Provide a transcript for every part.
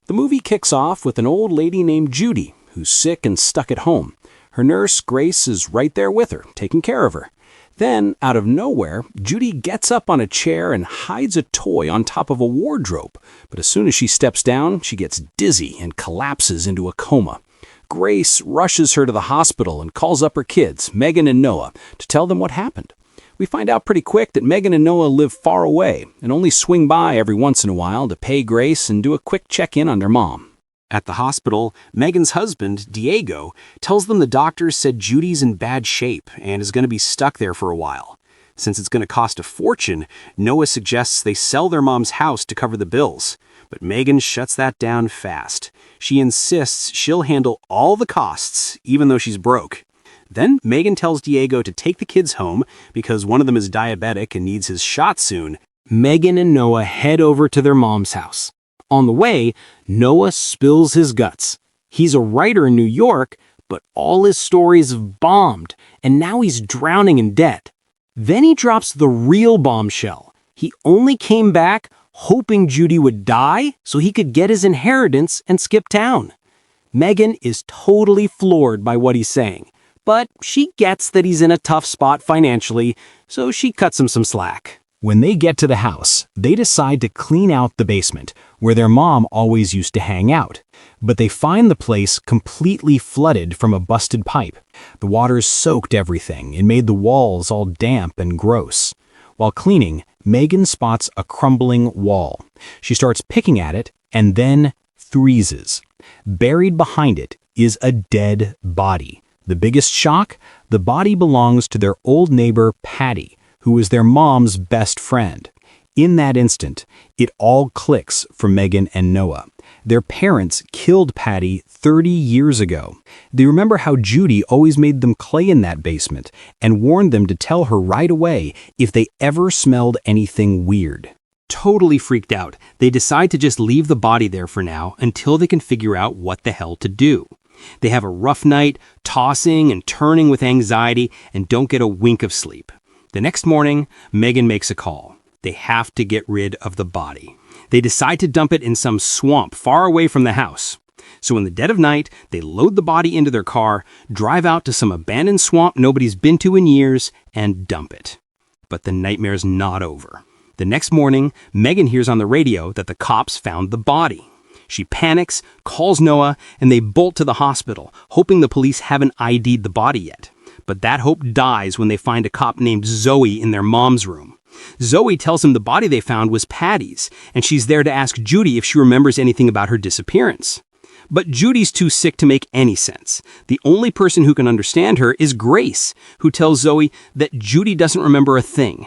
The movie kicks off with an old lady named Judy, who's sick and stuck at home. Her nurse, Grace, is right there with her, taking care of her. Then, out of nowhere, Judy gets up on a chair and hides a toy on top of a wardrobe. But as soon as she steps down, she gets dizzy and collapses into a coma. Grace rushes her to the hospital and calls up her kids, Megan and Noah, to tell them what happened. We find out pretty quick that Megan and Noah live far away and only swing by every once in a while to pay Grace and do a quick check-in on their mom. At the hospital, Megan's husband, Diego, tells them the doctors said Judy's in bad shape and is going to be stuck there for a while. Since it's going to cost a fortune, Noah suggests they sell their mom's house to cover the bills. But Megan shuts that down fast. She insists she'll handle all the costs, even though she's broke. Then Megan tells Diego to take the kids home because one of them is diabetic and needs his shot soon. Megan and Noah head over to their mom's house. On the way, Noah spills his guts. He's a writer in New York, but all his stories have bombed, and now he's drowning in debt. Then he drops the real bombshell. He only came back hoping Judy would die so he could get his inheritance and skip town. Megan is totally floored by what he's saying, but she gets that he's in a tough spot financially, so she cuts him some slack. When they get to the house, they decide to clean out the basement, where their mom always used to hang out. But they find the place completely flooded from a busted pipe. The water soaked everything and made the walls all damp and gross. While cleaning, Megan spots a crumbling wall. She starts picking at it and then freezes. Buried behind it is a dead body. The biggest shock? The body belongs to their old neighbor, Patty, who is their mom's best friend. In that instant, it all clicks for Megan and Noah. Their parents killed Patty 30 years ago. They remember how Judy always made them play in that basement and warned them to tell her right away if they ever smelled anything weird. Totally freaked out, they decide to just leave the body there for now until they can figure out what the hell to do. They have a rough night, tossing and turning with anxiety, and don't get a wink of sleep. The next morning, Megan makes a call. They have to get rid of the body. They decide to dump it in some swamp far away from the house. So in the dead of night, they load the body into their car, drive out to some abandoned swamp nobody's been to in years, and dump it. But the nightmare's not over. The next morning, Megan hears on the radio that the cops found the body. She panics, calls Noah, and they bolt to the hospital, hoping the police haven't ID'd the body yet. But that hope dies when they find a cop named Zoe in their mom's room. Zoe tells him the body they found was Patty's, and she's there to ask Judy if she remembers anything about her disappearance. But Judy's too sick to make any sense. The only person who can understand her is Grace, who tells Zoe that Judy doesn't remember a thing.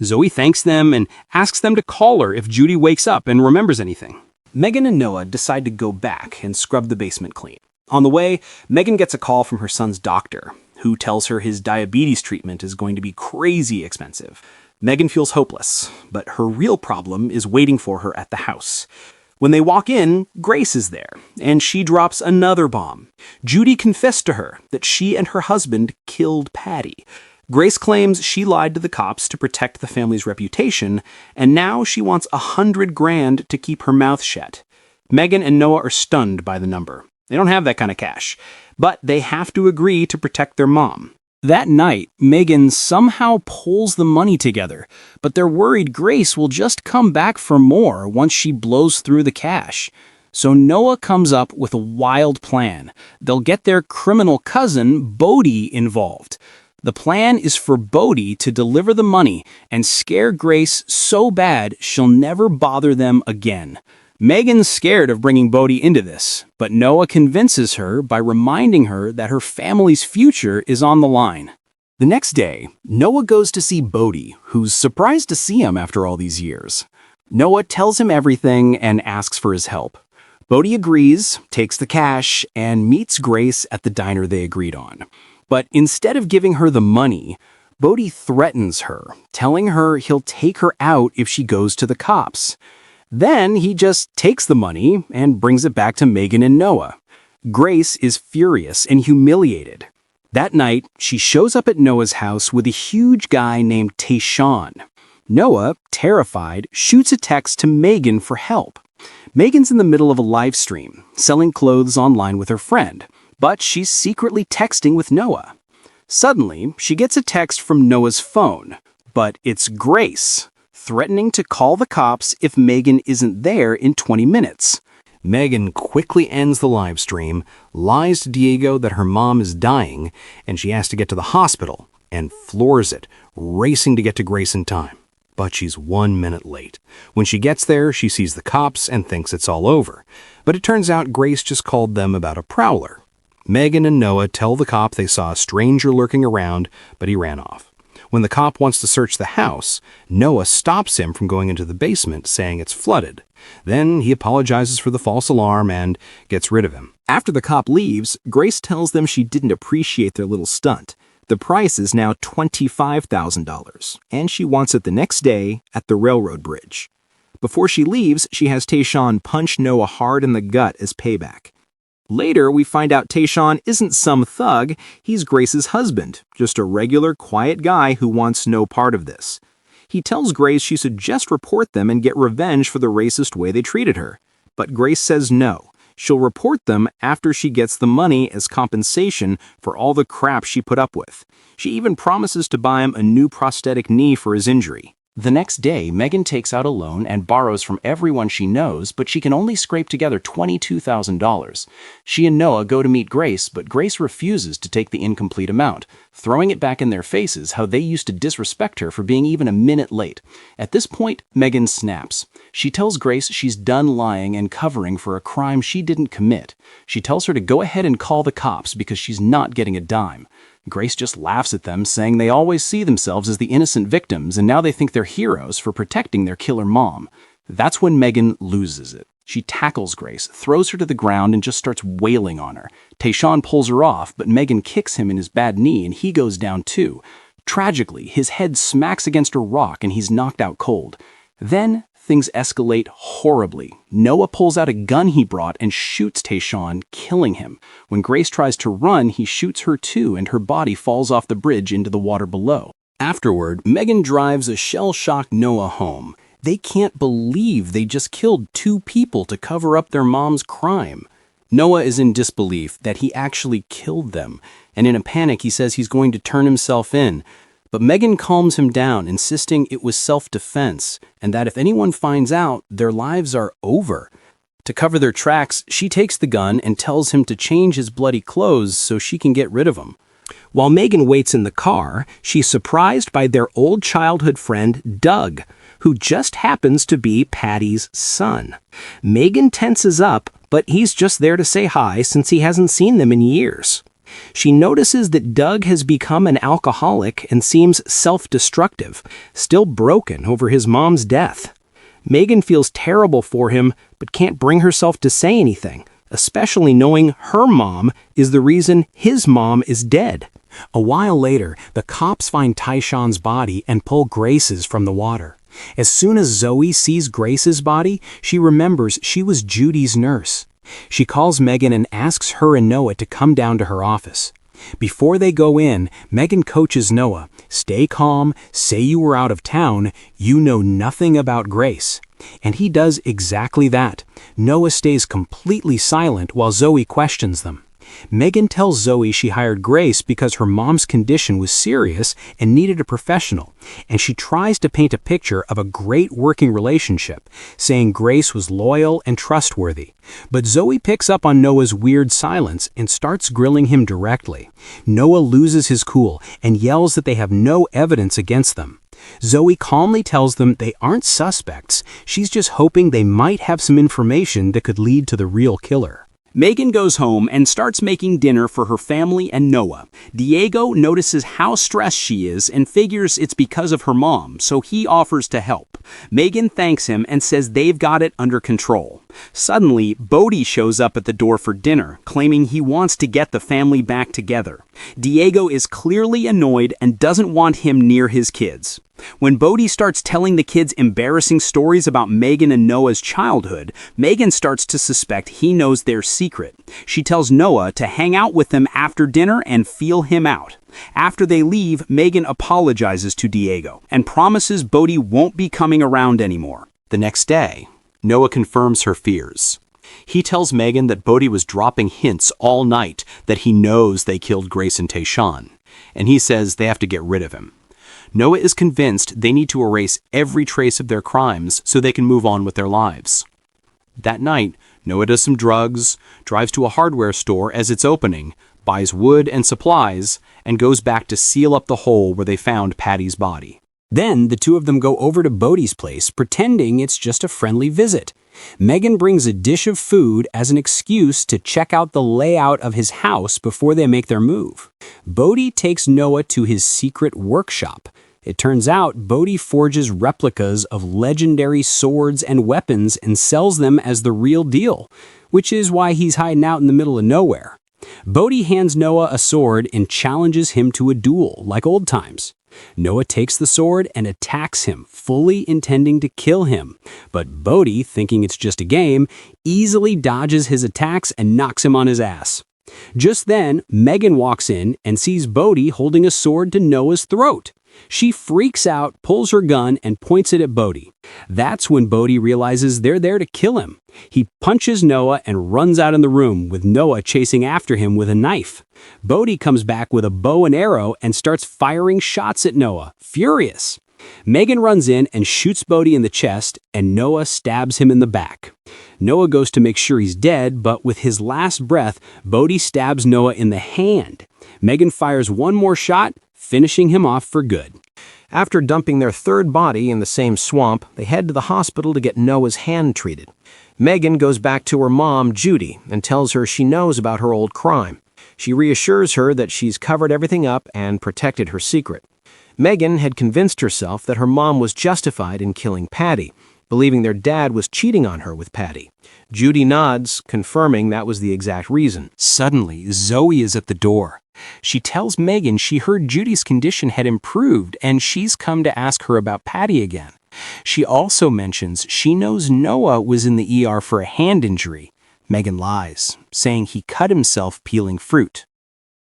Zoe thanks them and asks them to call her if Judy wakes up and remembers anything. Megan and Noah decide to go back and scrub the basement clean. On the way, Megan gets a call from her son's doctor, who tells her his diabetes treatment is going to be crazy expensive. Megan feels hopeless, but her real problem is waiting for her at the house. When they walk in, Grace is there, and she drops another bomb. Judy confessed to her that she and her husband killed Patty. Grace claims she lied to the cops to protect the family's reputation, and now she wants $100,000 to keep her mouth shut. Megan and Noah are stunned by the number. They don't have that kind of cash, but they have to agree to protect their mom. That night, Megan somehow pulls the money together, but they're worried Grace will just come back for more once she blows through the cash. So Noah comes up with a wild plan. They'll get their criminal cousin, Bodie, involved. The plan is for Bodie to deliver the money and scare Grace so bad she'll never bother them again. Megan's scared of bringing Bodie into this, but Noah convinces her by reminding her that her family's future is on the line. The next day, Noah goes to see Bodie, who's surprised to see him after all these years. Noah tells him everything and asks for his help. Bodie agrees, takes the cash, and meets Grace at the diner they agreed on. But instead of giving her the money, Bodie threatens her, telling her he'll take her out if she goes to the cops. Then he just takes the money and brings it back to Megan and Noah. Grace is furious and humiliated. That night, she shows up at Noah's house with a huge guy named Tayshawn. Noah, terrified, shoots a text to Megan for help. Megan's in the middle of a live stream, selling clothes online with her friend, but she's secretly texting with Noah. Suddenly, she gets a text from Noah's phone, but it's Grace, threatening to call the cops if Megan isn't there in 20 minutes. Megan quickly ends the live stream, lies to Diego that her mom is dying, and she has to get to the hospital, and floors it, racing to get to Grace in time. But she's 1 minute late. When she gets there, she sees the cops and thinks it's all over. But it turns out Grace just called them about a prowler. Megan and Noah tell the cop they saw a stranger lurking around, but he ran off. When the cop wants to search the house, Noah stops him from going into the basement, saying it's flooded. Then he apologizes for the false alarm and gets rid of him. After the cop leaves, Grace tells them she didn't appreciate their little stunt. The price is now $25,000, and she wants it the next day at the railroad bridge. Before she leaves, she has Tayshaun punch Noah hard in the gut as payback. Later, we find out Tayshaun isn't some thug, he's Grace's husband, just a regular, quiet guy who wants no part of this. He tells Grace she should just report them and get revenge for the racist way they treated her. But Grace says no. She'll report them after she gets the money as compensation for all the crap she put up with. She even promises to buy him a new prosthetic knee for his injury. The next day, Megan takes out a loan and borrows from everyone she knows, but she can only scrape together $22,000. She and Noah go to meet Grace, but Grace refuses to take the incomplete amount, throwing it back in their faces how they used to disrespect her for being even a minute late. At this point, Megan snaps. She tells Grace she's done lying and covering for a crime she didn't commit. She tells her to go ahead and call the cops because she's not getting a dime. Grace just laughs at them, saying they always see themselves as the innocent victims and now they think they're heroes for protecting their killer mom. That's when Megan loses it. She tackles Grace, throws her to the ground, and just starts wailing on her. Tayshaun pulls her off, but Megan kicks him in his bad knee and he goes down too. Tragically, his head smacks against a rock and he's knocked out cold. Then things escalate horribly. Noah pulls out a gun he brought and shoots Tayshaun, killing him. When Grace tries to run, he shoots her too, and her body falls off the bridge into the water below. Afterward, Megan drives a shell-shocked Noah home. They can't believe they just killed 2 people to cover up their mom's crime. Noah is in disbelief that he actually killed them, and in a panic he says he's going to turn himself in. But Megan calms him down, insisting it was self-defense, and that if anyone finds out, their lives are over. To cover their tracks, she takes the gun and tells him to change his bloody clothes so she can get rid of him. While Megan waits in the car, she's surprised by their old childhood friend, Doug, who just happens to be Patty's son. Megan tenses up, but he's just there to say hi since he hasn't seen them in years. She notices that Doug has become an alcoholic and seems self-destructive, still broken over his mom's death. Megan feels terrible for him, but can't bring herself to say anything, especially knowing her mom is the reason his mom is dead. A while later, the cops find Tayshaun's body and pull Grace's from the water. As soon as Zoe sees Grace's body, she remembers she was Judy's nurse. She calls Megan and asks her and Noah to come down to her office. Before they go in, Megan coaches Noah, "Stay calm, say you were out of town, you know nothing about Grace." And he does exactly that. Noah stays completely silent while Zoe questions them. Megan tells Zoe she hired Grace because her mom's condition was serious and needed a professional, and she tries to paint a picture of a great working relationship, saying Grace was loyal and trustworthy. But Zoe picks up on Noah's weird silence and starts grilling him directly. Noah loses his cool and yells that they have no evidence against them. Zoe calmly tells them they aren't suspects, she's just hoping they might have some information that could lead to the real killer. Megan goes home and starts making dinner for her family and Noah. Diego notices how stressed she is and figures it's because of her mom, so he offers to help. Megan thanks him and says they've got it under control. Suddenly, Bodie shows up at the door for dinner, claiming he wants to get the family back together. Diego is clearly annoyed and doesn't want him near his kids. When Bodie starts telling the kids embarrassing stories about Megan and Noah's childhood, Megan starts to suspect he knows their secret. She tells Noah to hang out with them after dinner and feel him out. After they leave, Megan apologizes to Diego and promises Bodie won't be coming around anymore. The next day, Noah confirms her fears. He tells Megan that Bodhi was dropping hints all night that he knows they killed Grace and Tayshaun, and he says they have to get rid of him. Noah is convinced they need to erase every trace of their crimes so they can move on with their lives. That night, Noah does some drugs, drives to a hardware store as it's opening, buys wood and supplies, and goes back to seal up the hole where they found Patty's body. Then the two of them go over to Bodhi's place, pretending it's just a friendly visit. Megan brings a dish of food as an excuse to check out the layout of his house before they make their move. Bodhi takes Noah to his secret workshop. It turns out Bodhi forges replicas of legendary swords and weapons and sells them as the real deal, which is why he's hiding out in the middle of nowhere. Bodhi hands Noah a sword and challenges him to a duel, like old times. Noah takes the sword and attacks him, fully intending to kill him. But Bodhi, thinking it's just a game, easily dodges his attacks and knocks him on his ass. Just then, Megan walks in and sees Bodhi holding a sword to Noah's throat. She freaks out, pulls her gun, and points it at Bodhi. That's when Bodhi realizes they're there to kill him. He punches Noah and runs out in the room, with Noah chasing after him with a knife. Bodhi comes back with a bow and arrow and starts firing shots at Noah, furious. Megan runs in and shoots Bodhi in the chest, and Noah stabs him in the back. Noah goes to make sure he's dead, but with his last breath, Bodhi stabs Noah in the hand. Megan fires one more shot, finishing him off for good. After dumping their third body in the same swamp, they head to the hospital to get Noah's hand treated. Megan goes back to her mom, Judy, and tells her she knows about her old crime. She reassures her that she's covered everything up and protected her secret. Megan had convinced herself that her mom was justified in killing Patty, believing their dad was cheating on her with Patty. Judy nods, confirming that was the exact reason. Suddenly, Zoe is at the door. She tells Megan she heard Judy's condition had improved and she's come to ask her about Patty again. She also mentions she knows Noah was in the ER for a hand injury. Megan lies, saying he cut himself peeling fruit.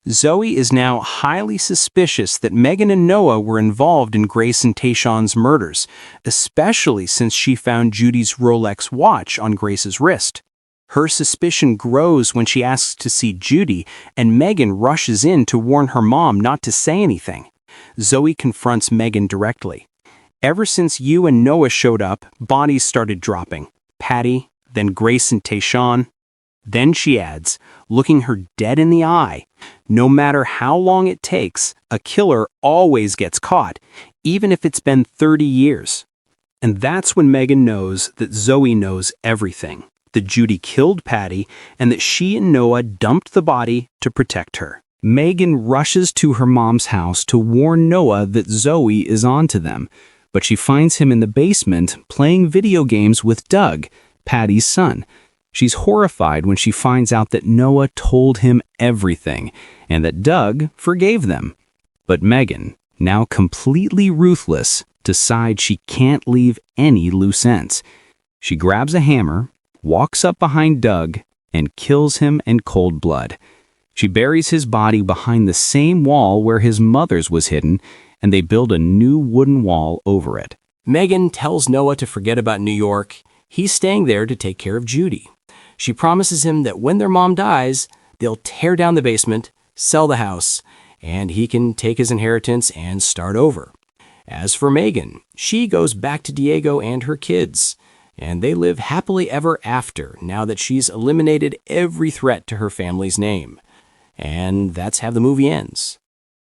Zoe is now highly suspicious that Megan and Noah were involved in Grace and Tayshaun's murders, especially since she found Judy's Rolex watch on Grace's wrist. Her suspicion grows when she asks to see Judy, and Megan rushes in to warn her mom not to say anything. Zoe confronts Megan directly. Ever since you and Noah showed up, bodies started dropping. Patty, then Grace and Tayshaun. Then she adds, looking her dead in the eye, no matter how long it takes, a killer always gets caught, even if it's been 30 years. And that's when Megan knows that Zoe knows everything, that Judy killed Patty, and that she and Noah dumped the body to protect her. Megan rushes to her mom's house to warn Noah that Zoe is onto them, but she finds him in the basement playing video games with Doug, Patty's son. She's horrified when she finds out that Noah told him everything and that Doug forgave them. But Megan, now completely ruthless, decides she can't leave any loose ends. She grabs a hammer, walks up behind Doug, and kills him in cold blood. She buries his body behind the same wall where his mother's was hidden, and they build a new wooden wall over it. Megan tells Noah to forget about New York. He's staying there to take care of Judy. She promises him that when their mom dies, they'll tear down the basement, sell the house, and he can take his inheritance and start over. As for Megan, she goes back to Diego and her kids, and they live happily ever after now that she's eliminated every threat to her family's name. And that's how the movie ends.